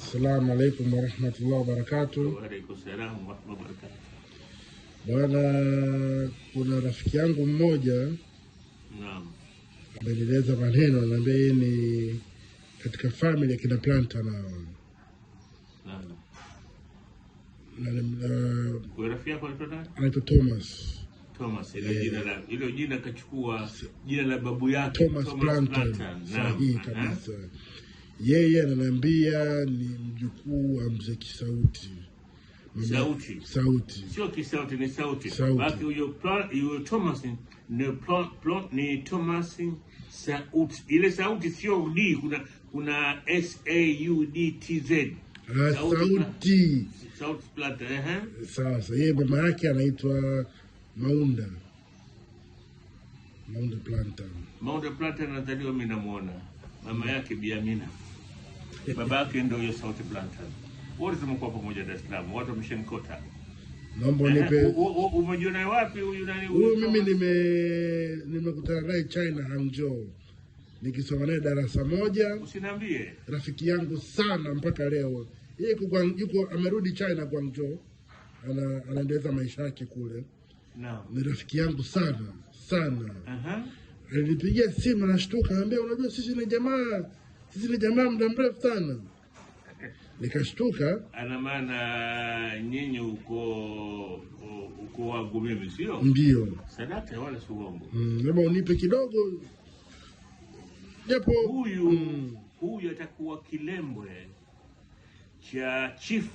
Assalamu alaikum warahmatullahi wabarakatuh. Wa alaikum salam warahmatullahi wabarakatuh. Bwana, kuna rafiki yangu mmoja Naam. amenieleza maneno, ananiambia yeye ni katika family ya kina Planta na Kwa rafiki yako anaitwa Thomas. Hilo jina kachukua jina la babu yake Thomas Planta. Sahihi kabisa. Yeye ananiambia ni mjukuu wa mzee Kisauti. Sauti. Sio Kisauti, ni Sauti. Baki huyo Thomas ni Thomas Sauti. Ile Sauti sio D, kuna SAUDTZ. Sauti Planta, Sasa yeye mama yake anaitwa Maunda Planta. Maunda Planta anazaliwa, mimi namuona. Mama yake Bi Amina. Baba yake ndio hiyo Sauti Planta. Wote tumekuwa pamoja Dar es Salaam, watu wameshanikota. Naomba nipe. Umejiona wapi huyu nani? Huyu mimi nimekutana naye China, Hangzhou. Nikisoma naye darasa moja. Usiniambie. Rafiki yangu sana mpaka leo. Yeye yuko amerudi China, Guangzhou. Anaendeleza maisha yake kule. Naam. Ni rafiki yangu sana. Alinipigia simu nashtuka, anambia unajua sisi ni jamaa muda mrefu sana. Nikashtuka. Ana maana nyinyi uko wangu mimi, sio? Ndio. Sadaka wala si uongo. Labda unipe kidogo. Japo huyu atakuwa kilembwe cha chifu.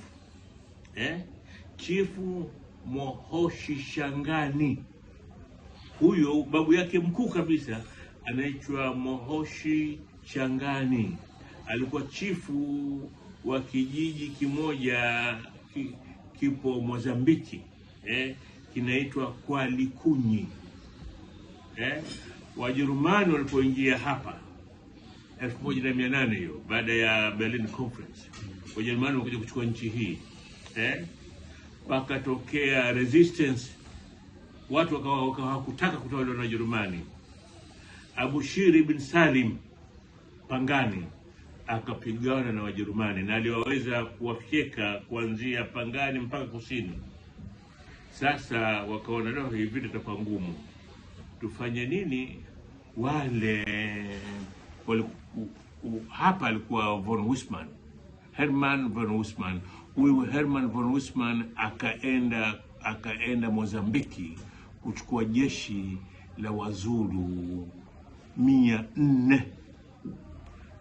Chifu Mohoshi Shangani. Huyo babu yake mkuu kabisa anaitwa Mohoshi Shangani. Alikuwa chifu wa kijiji kimoja kipo Mozambiki, kinaitwa Kwalikunyi. Wajerumani walipoingia hapa 1800 hiyo, baada ya Berlin Conference, Wajerumani walikuja kuchukua nchi hii. Pakatokea resistance, watu hawakutaka kutawaliwa na Wajerumani. Abushir ibn Salim Pangani akapigana na Wajerumani na aliwaweza kuwafyeka kuanzia Pangani mpaka kusini. Sasa wakaona leo hii vita itakuwa ngumu, tufanye nini? Hapa alikuwa von Wissmann, Hermann von Wissmann. Huyu Hermann von Wissmann akaenda Mozambiki kuchukua jeshi la Wazulu 400,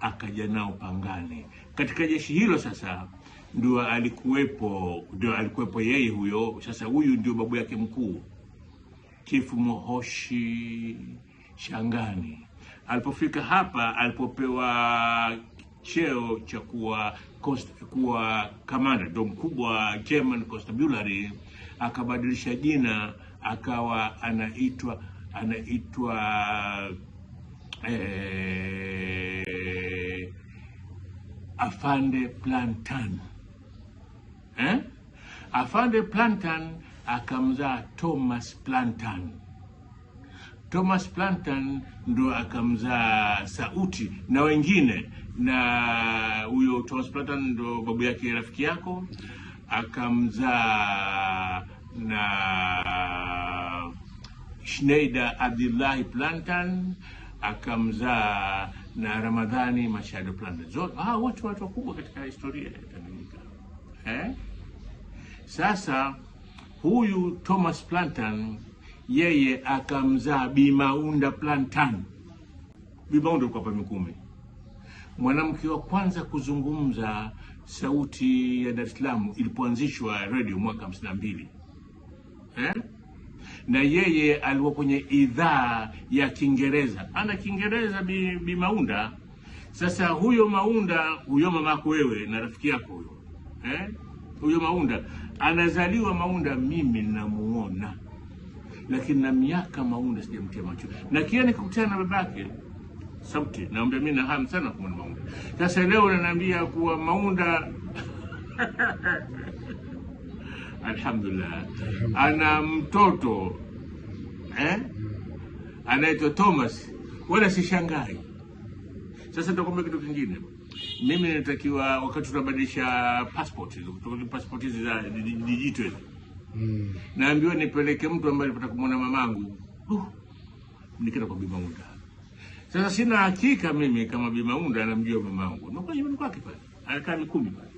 akaja nao Pangani. Katika jeshi hilo sasa ndio alikuwepo yeye huyo. Sasa huyu ndio babu yake mkuu, Chifu Mohoshi Shangani. Alipofika hapa, alipopewa cheo cha kuwa kamanda, ndio mkubwa German Constabulary, akabadilisha jina, akawa anaitwa Afande Plantan. Afande Plantan akamzaa Thomas Plantan. Thomas Plantan ndo akamzaa Sauti na wengine, na huyo Thomas Plantan ndo babu yake rafiki yako, akamzaa na Schneider Abdullahi Plantan, akamzaa na Ramadhani Machado Plantan. Watu wakubwa katika historia ya Tanganyika. Sasa huyu Thomas Plantan yeye akamzaa Bi Maunda Plantan. Bi Maunda kwa Mikumi, mwanamke wa kwanza kuzungumza Sauti ya Dar es Salaam ilipoanzishwa radio mwaka 52. Na yeye alikuwa kwenye idhaa ya Kiingereza. Ana Kiingereza Bi Maunda. Sasa huyo Maunda, huyo mamako wewe na rafiki yako huyo. Huyo Maunda anazaliwa Maunda, mimi namuona. Lakini na miaka Maunda sijamtia macho. Na kiani kukutana na babake Sauti, naomba mimi na hamu sana kumwona Maunda. Sasa leo unaniambia kuwa Maunda alhamdulillah ana mtoto anaitwa Thomas, wala si shangai. Sasa nitakwambia kitu kingine. mimi natakiwa wakati tunabadilisha passport hizi za digital, naambiwa nipeleke mtu ambaye alipata kumwona mamangu. Nikaenda kwa Bi Maunda. Sasa sina hakika mimi kama Bi Maunda anamjua mamangu. Na kwa nyumbani kwake pale, anakaa Mikumi pale.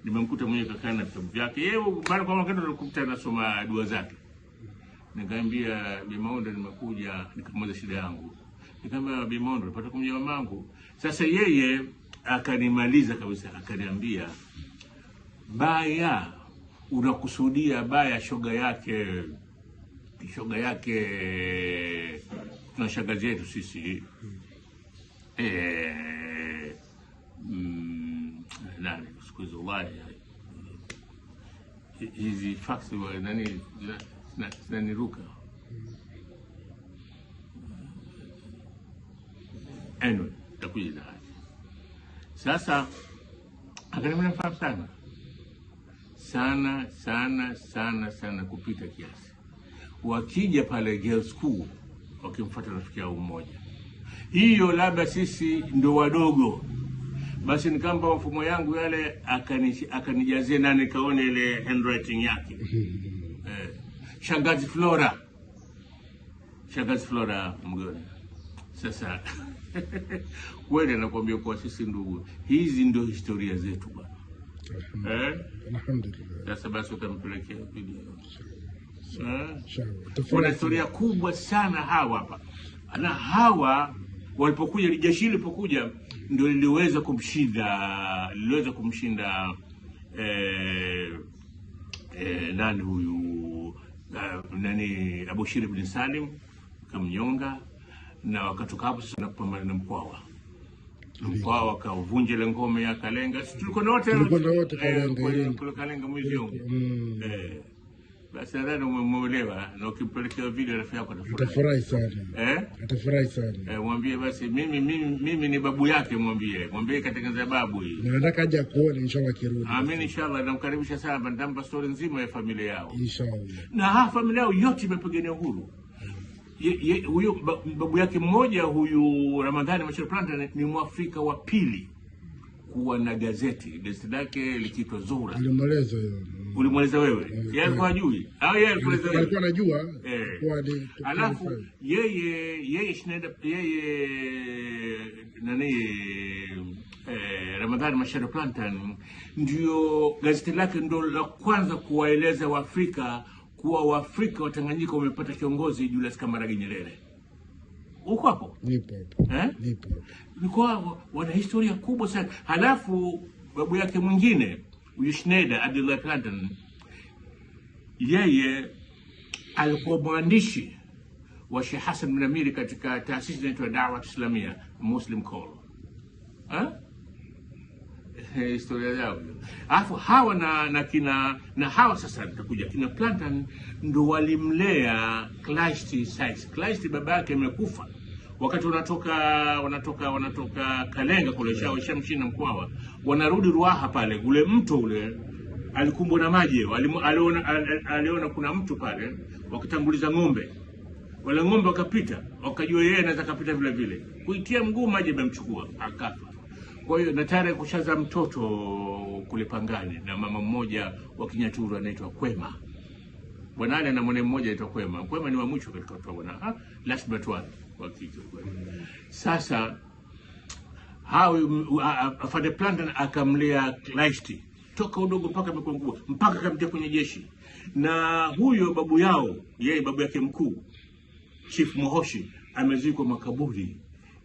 Nimemkuta mwenyewe kakaa na vitabu vyake. Yeye baada kwa wakati nilikuta anasoma dua zake. Nikamwambia Bi Maunda nimekuja, nikamweleza shida yangu. Nikamwambia Bi Maunda unapata kumjua mamangu. Sasa yeye akanimaliza kabisa, akaniambia baya unakusudia baya shoga yake tuna shangazi yetu sisi nani siku hizo wallahi hizi fax wa nani zinaniruka. Anyway, takuja na haja. Sasa akaniambia nafahamu sana kupita kiasi. Wakija pale girls school wakimfuata rafiki yao mmoja, hiyo labda sisi ndo wadogo, basi nikamba mfumo yangu yale akanijazia na nikaona ile handwriting yake. Shangazi Flora Mgoni. Sasa kweli nakwambia kwa sisi ndugu, hizi ndio historia zetu bwana. Alhamdulillah. Sasa basi utampelekea video. Kuna historia kubwa sana hawa hapa. Na hawa walipokuja, jeshi lilipokuja ndio liliweza kumshinda nani huyu nani Abu Shir ibn Salim kamnyonga, na wakatoka hapo sasa kupambana na Mkwawa wakavunja ile ngome ya Kalenga. Tulikuwa wote Kalenga mwezi wangu. Basi nadhani umemuelewa, na ukimpelekea video rafiki yako atafurahi sana. Atafurahi sana. Mwambie basi mimi ni babu yake, mwambie katengeneza babu hii. Na nataka aje kuona inshallah kirudi. Amen inshallah, namkaribisha sana, nitampa story nzima ya familia yao. Inshallah. Na familia yao yote imepigania uhuru. Huyo babu yake mmoja huyu Ramadhani Machel Plantan ni Mwafrika wa pili kuwa na gazeti lake likiitwa Zuhura. Alimweleza hiyo. Ulimweleza wewe? Yeye alikuwa hajui. Au yeye alikueleza wewe? Alikuwa anajua. Alafu yeye Schneider Ramadhani Machel Plantan ndio gazeti lake ndio la kwanza kuwaeleza Waafrika kuwa Waafrika wa Tanganyika wamepata kiongozi Julius Kambarage Nyerere. Uko hapo? Nipo hapo. Nipo. Nilikuwa wana historia kubwa sana. Halafu babu yake mwingine, huyu Schneider Abdullah Plantan, yeye alikuwa mwandishi wa Sheikh Hassan bin Amiri katika taasisi inaitwa Dawat Islamia Muslim Call. Historia yao. Alafu hawa na hawa sasa nitakuja kina Plantan ndo walimlea Cleisty Sykes. Cleisty baba yake amekufa wakati wanatoka Kalenga kule shamshinda Mkwawa, wanarudi Ruaha pale, ule mto ule alikumbwa na maji. Aliona kuna mtu pale, wakitanguliza ng'ombe, wale ng'ombe wakapita, wakajua yeye anaweza kapita vile vile, kuitia mguu maji yamemchukua akafa. Kwa hiyo na tayari kushaza mtoto kule Pangani na mama mmoja wa Kinyaturu anaitwa Kwema. Bwana ana mwana mmoja anaitwa Kwema. Kwema ni wa mwisho katika watu bwana. Last but one wa kike. Sasa hao Afande Plantan akamlea Cleisty toka udogo mpaka amekuwa mkubwa, mpaka kamtia kwenye jeshi. Na huyo babu yao, yeye babu yake mkuu Chief Mohoshi amezikwa makaburi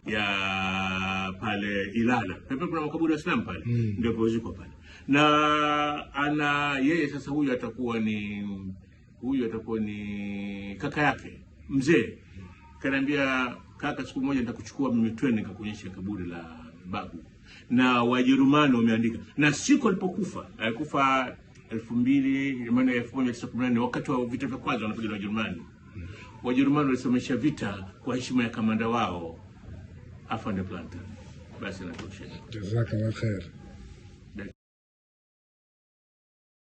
ya pale Ilala. Pepe kuna makaburi ya Islam pale. Ndio poziko pale. Na yeye sasa huyu atakuwa ni kaka yake mzee. Kaniambia kaka, siku moja nitakuchukua mimi twende nikakuonyesha kaburi la babu. Na Wajerumani wameandika. Na siku alipokufa, alikufa 1918 wakati wa vita vya kwanza wanapigana Wajerumani. Wajerumani walisomesha vita kwa heshima ya kamanda wao Afande Plantan. Basi natosha. Jazakallah khair.